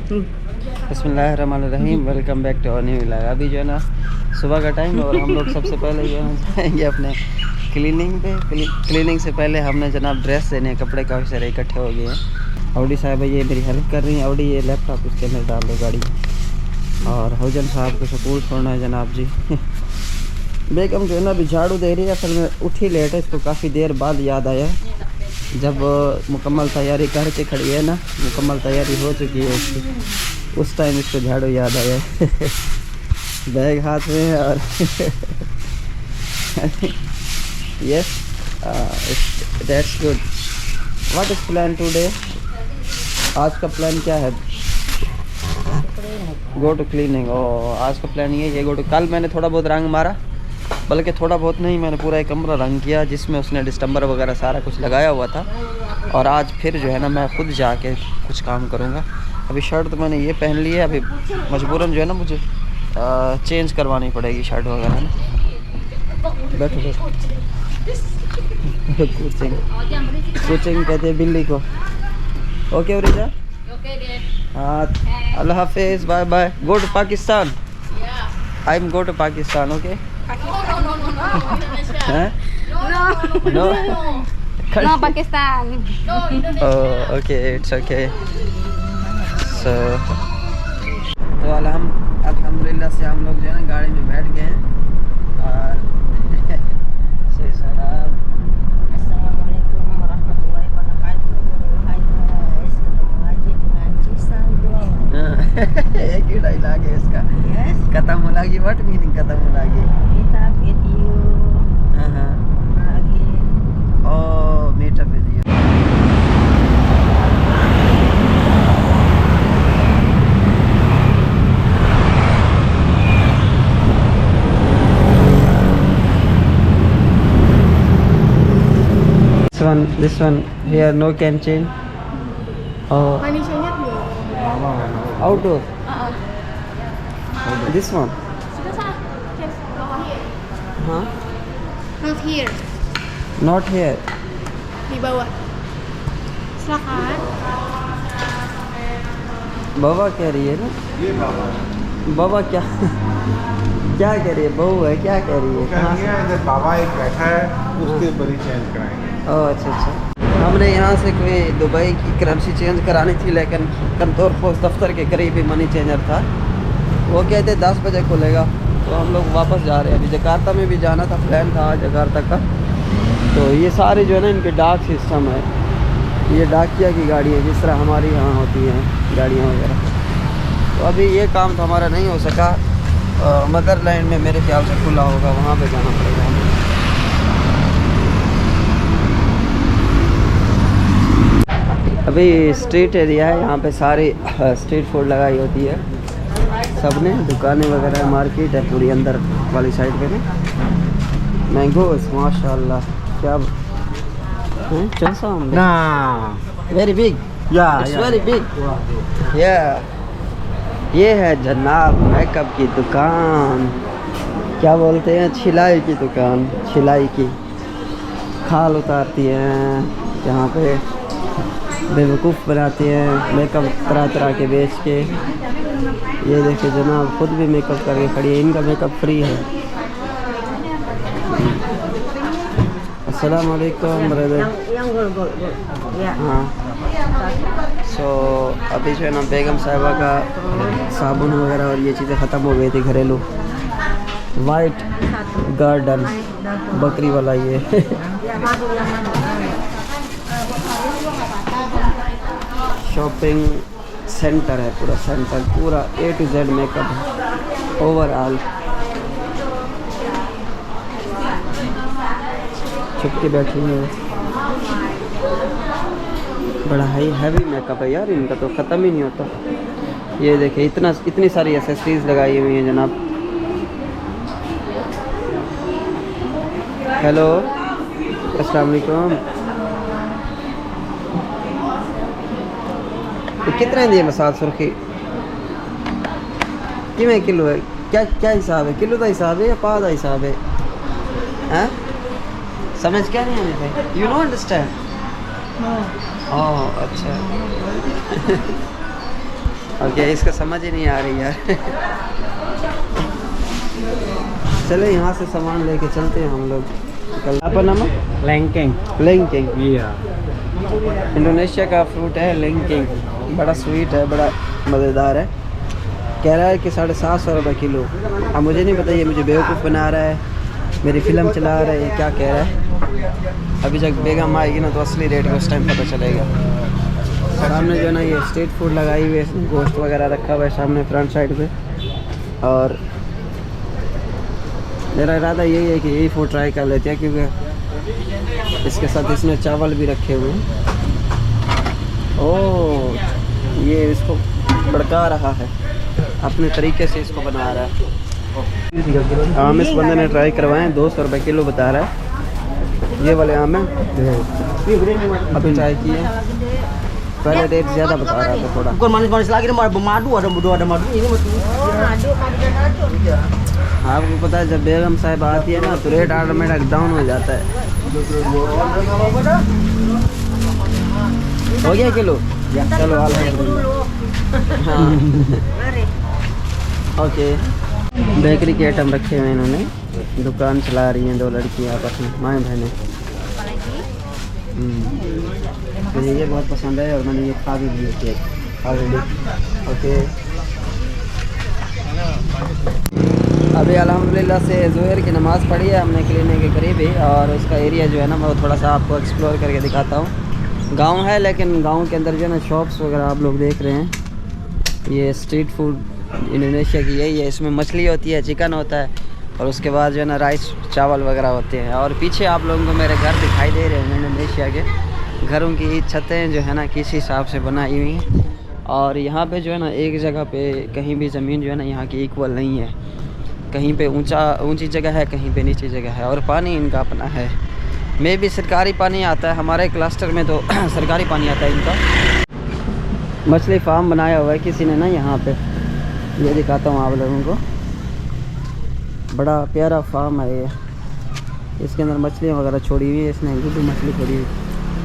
बिस्मिल्लाहिर्रहमानिर्रहीम। Welcome back to new vlog. अभी जो है ना सुबह का टाइम है और हम लोग सबसे पहले जो है जाएंगे अपने क्लीनिंग पे। क्लीनिंग से पहले हमने जनाब ड्रेस देने हैं, कपड़े काफ़ी सारे इकट्ठे हो गए हैं। ऑडी साहब ये मेरी हेल्प कर रही हैं। ऑडी ये लैपटॉप इसके अंदर डाल दो गाड़ी। और हौजन साहब को स्कूल छोड़ना है जनाब जी। बेगम जो है ना अभी झाड़ू दे रही है। असल में उठी लेट है, इसको काफ़ी देर बाद याद आया। जब मुकम्मल तैयारी करके खड़ी है ना, मुकम्मल तैयारी हो चुकी है उसकी, उस टाइम इसको झाड़ू याद आया। बैग हाथ में है और yes that's good. What is plan today? आज का प्लान क्या है? Go to cleaning. और आज का प्लान ये गो टू। कल मैंने थोड़ा बहुत रंग मारा, बल्कि थोड़ा बहुत नहीं, मैंने पूरा एक कमरा रंग किया जिसमें उसने डिस्टेंबर वगैरह सारा कुछ लगाया हुआ था। और आज फिर जो है ना मैं खुद जाके कुछ काम करूँगा। अभी शर्ट तो मैंने ये पहन ली है, अभी मजबूरन जो है ना मुझे चेंज करवानी पड़ेगी शर्ट वगैरह ना। बैठो बैठो। कोचिंग कहते हैं बिल्ली को। ओके उरिजा, हाँ अल्लाह हाफिज, bye bye. Go to Pakistan. I am go to Pakistan. Okay no Pakistan. oh okay, it's okay. So तो अल्हम्दुलिल्लाह से हम लोग जो है ना गाड़ी में बैठ गए हैं और Assalamualaikum warahmatullahi wabarakatuh. एक ही डायलॉग है इसका। Yes. खत्म हो लगी। व्हाट मीनिंग खत्म हो लगी? Meet up with you हाँ again. Oh meet up with you. This one here no can change. Oh, Money change dulu. outdoor. This one. Sudah sah. Yes, bawah here. Huh? Not here. Not here. Di bawah. Silakan. बाबा कह रही है ना? ये बाबा क्या क्या कह रही है? बहू है क्या कह रही है? कहाँ से? इधर बाबा एक बैठा है, उसके बड़ी चेंज कराएंगे। ओह अच्छा अच्छा। हमने यहाँ से कोई दुबई की करेंसी चेंज करानी थी, लेकिन कंतौर पोस्ट दफ्तर के करीब ही मनी चेंजर था। वो कहते 10 बजे खुलेगा, तो हम लोग वापस जा रहे हैं। अभी जकार्ता में भी जाना था, प्लान था जकार्ता का। तो ये सारे जो है ना इनके डाक सिस्टम है। ये डाकिया की गाड़ी है, जिस तरह हमारी यहाँ होती हैं गाड़ियाँ वगैरह। तो अभी ये काम तो हमारा नहीं हो सका। मदरलैंड में मेरे ख्याल से खुला होगा, वहाँ पे जाना पड़ेगा हमें। अभी स्ट्रीट एरिया है, यहाँ पे सारी स्ट्रीट फूड लगाई होती है सबने, दुकानें वगैरह, मार्केट है पूरी अंदर वाली साइड पे ना। मैंगोस माशाल्लाह क्या चलसा ना very big. It's very big. या ये है जनाब मेकअप की दुकान, क्या बोलते हैं, छिलाई की दुकान। छिलाई की खाल उतारती हैं यहाँ पे, बेवकूफ़ बनाती हैं मेकअप तरह तरह के बेच के। ये देखिए जनाब खुद भी मेकअप करके खड़ी है, इनका मेकअप फ्री है। अस्सलाम वालेकुम ब्रदर। Yang gol. Ya. हाँ सो अभी जो है ना बेगम साहिबा का साबुन वगैरह और ये चीज़ें ख़त्म हो गई थी घरेलू। वाइट गार्डन बकरी वाला ये शॉपिंग सेंटर है, पूरा सेंटर, पूरा A to Z मेकअप है ओवरऑल। छुप के बैठी है, बड़ा हैवी मेकअप है यार इनका, तो ख़त्म ही नहीं होता। ये देखिए इतनी सारी एसेसरीज लगाई हुई हैं जनाब। हेलो अस्सलाम वालेकुम। तो कितने दिए मसाज सुर्खी? किमें किलो है? क्या हिसाब है? किलो का हिसाब है या पा का हिसाब है? हैं समझ क्या नहीं आने भाई? You know understand? ओह अच्छा। ओके, इसका समझ ही नहीं आ रही यार। चले यहाँ से सामान लेके चलते हैं हम लोग। apa nama? Lengkeng. Lengkeng। Iya. Indonesia का फ्रूट है लेंकिंग, बड़ा स्वीट है, बड़ा मज़ेदार है। कह रहा है कि 750 रुपये किलो। अब मुझे नहीं पता, ये मुझे बेवकूफ़ बना रहा है, मेरी फ़िल्म चला रहा है, ये क्या कह रहा है। अभी जब बेगम आएगी ना तो असली रेट का उस टाइम पता चलेगा। सामने जो है ना ये स्ट्रीट फूड लगाई हुई है, गोश्त वगैरह रखा हुआ है सामने फ्रंट साइड पे। और मेरा इरादा यही है कि यही फूड ट्राई कर लेते हैं, क्योंकि इसके साथ इसमें चावल भी रखे हुए हैं। ओह, ये इसको भड़का रहा है, अपने तरीके से इसको बना रहा है। आम इस बंदे ने ट्राई करवाएं, 200 रुपये किलो बता रहा है। ये वाले आम हैं, अभी ट्राई किए, पहले रेट ज़्यादा बता रहा था थोड़ा। Bukan manis-manis lagi, madu ada madu. Ini madu. आपको पता है जब बेगम साहब आती है ना तो रेट ऑटोमेटिक डाउन हो जाता है। हो गया किलो? चलो अल्हम्दुलिल्लाह। हाँ ओके। बेकरी के आइटम रखे हुए हैं इन्होंने, दुकान चला रही हैं 2 लड़कियाँ आपस में, माएँ बहनें। मुझे ये बहुत पसंद है और मैंने ये खा भी ली केक ऑलरेडी। ओके, अभी अल्हम्दुलिल्लाह से ज़ोहर की नमाज़ पढ़ी है हमने क्लिनिक के करीब ही, और उसका एरिया जो है ना वो थोड़ा सा आपको एक्सप्लोर करके दिखाता हूँ। गांव है लेकिन गांव के अंदर जो है ना शॉप्स वगैरह आप लोग देख रहे हैं। ये स्ट्रीट फूड इंडोनेशिया की यही है, इसमें मछली होती है, चिकन होता है, और उसके बाद जो है ना राइस चावल वगैरह होते हैं। और पीछे आप लोगों को मेरे घर दिखाई दे रहे हैं इंडोनेशिया के। घरों की छतें जो है ना किस हिसाब से बनाई हुई हैं, और यहाँ पे जो है ना एक जगह पे कहीं भी ज़मीन जो है ना यहाँ की इक्वल नहीं है, कहीं पे ऊंची जगह है, कहीं पे नीची जगह है, और पानी इनका अपना है। में भी सरकारी पानी आता है, हमारे क्लस्टर में तो सरकारी पानी आता है इनका। मछली फार्म बनाया हुआ है किसी ने ना यहाँ पे, ये दिखाता हूँ आप लोगों को, बड़ा प्यारा फार्म है ये। इसके अंदर मछलियाँ वगैरह छोड़ी हुई है इसने, गुड्डू मछली छोड़ी हुई।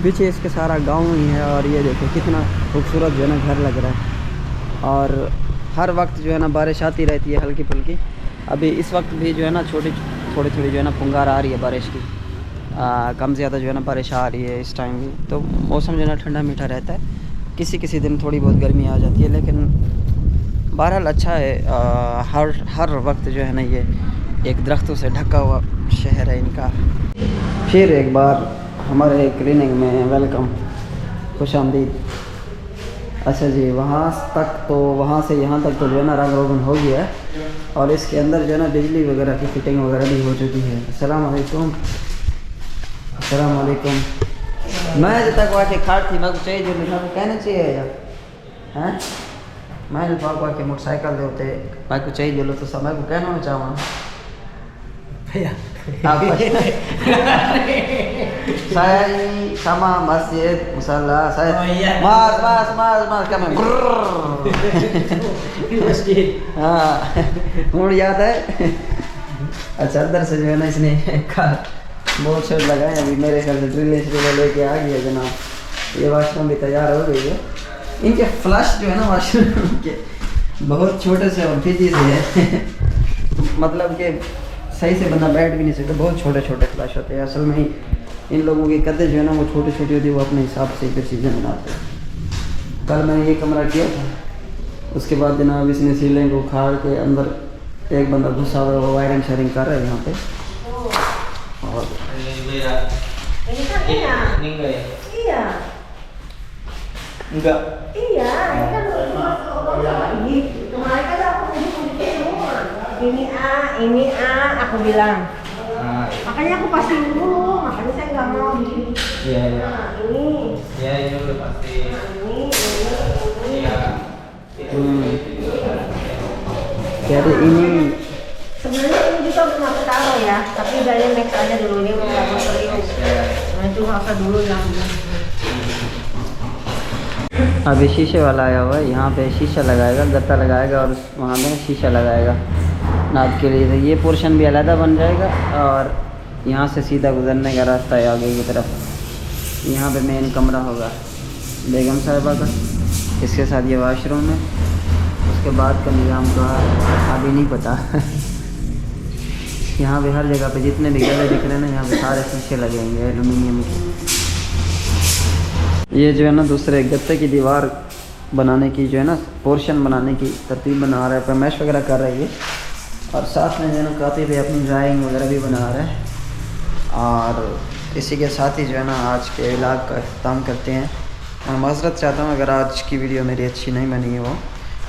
पीछे इसके सारा गांव ही है, और ये देखो कितना खूबसूरत जो है ना घर लग रहा है। और हर वक्त जो है ना बारिश आती रहती है हल्की फुल्की। अभी इस वक्त भी जो है ना थोड़ी थोड़ी जो है ना पुंगार आ रही है बारिश की, कम ज़्यादा जो है ना बारिश आ रही है इस टाइम भी। तो मौसम जो है ना ठंडा मीठा रहता है, किसी किसी दिन थोड़ी बहुत गर्मी आ जाती है, लेकिन बहरहाल अच्छा है। हर वक्त जो है ना ये एक दरख्तों से ढका हुआ शहर है इनका। फिर एक बार हमारे क्लिनिक में वेलकम, खुश आमदीद। अच्छा जी, वहाँ से यहाँ तक तो जो है ना रंग रोगन हो गया है, और इसके अंदर जो है ना बिजली वगैरह की फिटिंग वगैरह भी हो चुकी है। अस्सलाम वालेकुम। अस्सलाम वालेकुम। मैं जब तक वाके खाट थी मैं को चाहिए जो लिखा को कहना चाहिए यार, हैं मैं पापा के मोटरसाइकिल दे होते मैं को चाहिए जो तो समय को कहना चाहूँ saya ini sama masjid musala saya mas kami Masjid. हाँ मुझे याद है। अच्छा अंदर से जो है ना इसने बहुत शर्ट लगाए, अभी मेरे ख्याल से ड्रिल लेके आ गया जनाब। ये वाशरूम भी तैयार हो गई है। इनके फ्लश जो है ना वाशरूम के बहुत छोटे से और फिजी से है मतलब कि सही से बंदा बैठ भी नहीं सकता, बहुत छोटे छोटे फ्लश होते हैं। असल में इन लोगों की कदे जो है ना वो छोटी छोटी होती है, वो अपने हिसाब से फिर चीज़ें बनाते हैं। कल मैंने ये कमरा किया था, उसके बाद जनाब इसने सीलिंग को उखाड़ के अंदर एक बंदा घुसा हुआ वो वायरिंग शेयरिंग कर रहा है यहाँ पे। और Ini kan enak. Ini enggak ya? Iya. Enggak. Iya, ini kan ini. Kemarin kan aku di semua. Ini A, aku bilang. Nah, Makanya aku pastiin dulu, makanya saya nggak mau bikin. iya iya. Nah, ini. Ya ini udah pasti. Ini. Iya. jadi ini Sebenarnya ini juga belum aku taruh ya, tapi dari next aja dulu ini mau nggak mau serius. Nah itu rasa dulu yang. अभी शीशे वाला आया हुआ है, यहाँ पे शीशा लगाएगा, गत्ता लगाएगा और वहाँ पे शीशा लगाएगा नाद के लिए। तो ये पोर्शन भी अलग बन जाएगा और यहाँ से सीधा गुजरने का रास्ता है आगे की तरफ। यहाँ पे मेन कमरा होगा बेगम साहिबा का, इसके साथ ये वाशरूम है उसके बाद का निज़ाम तो अभी नहीं पता। यहाँ पे हर जगह पे जितने भी गले दिख रहे हैं ना, यहाँ पे सारे शीशे लगे होंगे एल्युमिनियम के। ये जो है ना दूसरे गत्ते की दीवार बनाने की जो है ना पोर्शन बनाने की तरतीब बना रहा है, पैमाइश वगैरह कर रही है। और साथ में जो है ना काफ़ी भी अपनी ड्राइंग वगैरह भी बना रहा है। और इसी के साथ ही जो है ना आज के व्लॉग का अख्ताम करते हैं। मैं माज़रत चाहता हूँ अगर आज की वीडियो मेरी अच्छी नहीं बनी है वो,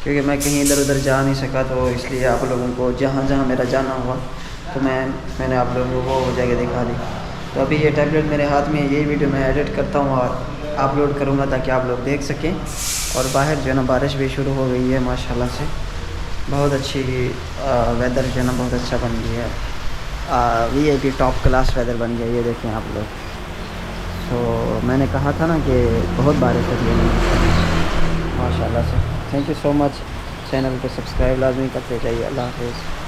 क्योंकि मैं कहीं इधर उधर जा नहीं सका, तो इसलिए आप लोगों को जहाँ जहाँ मेरा जाना हुआ तो मैंने आप लोगों को वो जगह दिखा दी। तो अभी ये टैबलेट मेरे हाथ में, यही वीडियो मैं एडिट करता हूँ और अपलोड करूँगा ताकि आप लोग देख सकें। और बाहर जो है ना बारिश भी शुरू हो गई है माशाल्लाह से, बहुत अच्छी वेदर जो है ना बहुत अच्छा बन गया है। VIP टॉप क्लास वेदर बन गया, ये देखें आप लोग। तो मैंने कहा था ना कि बहुत बारिश होती है माशाल्लाह से। Thank you so much. Channel को सब्सक्राइब लाजमी करते जाइए। अल्लाह हाफ़िज़।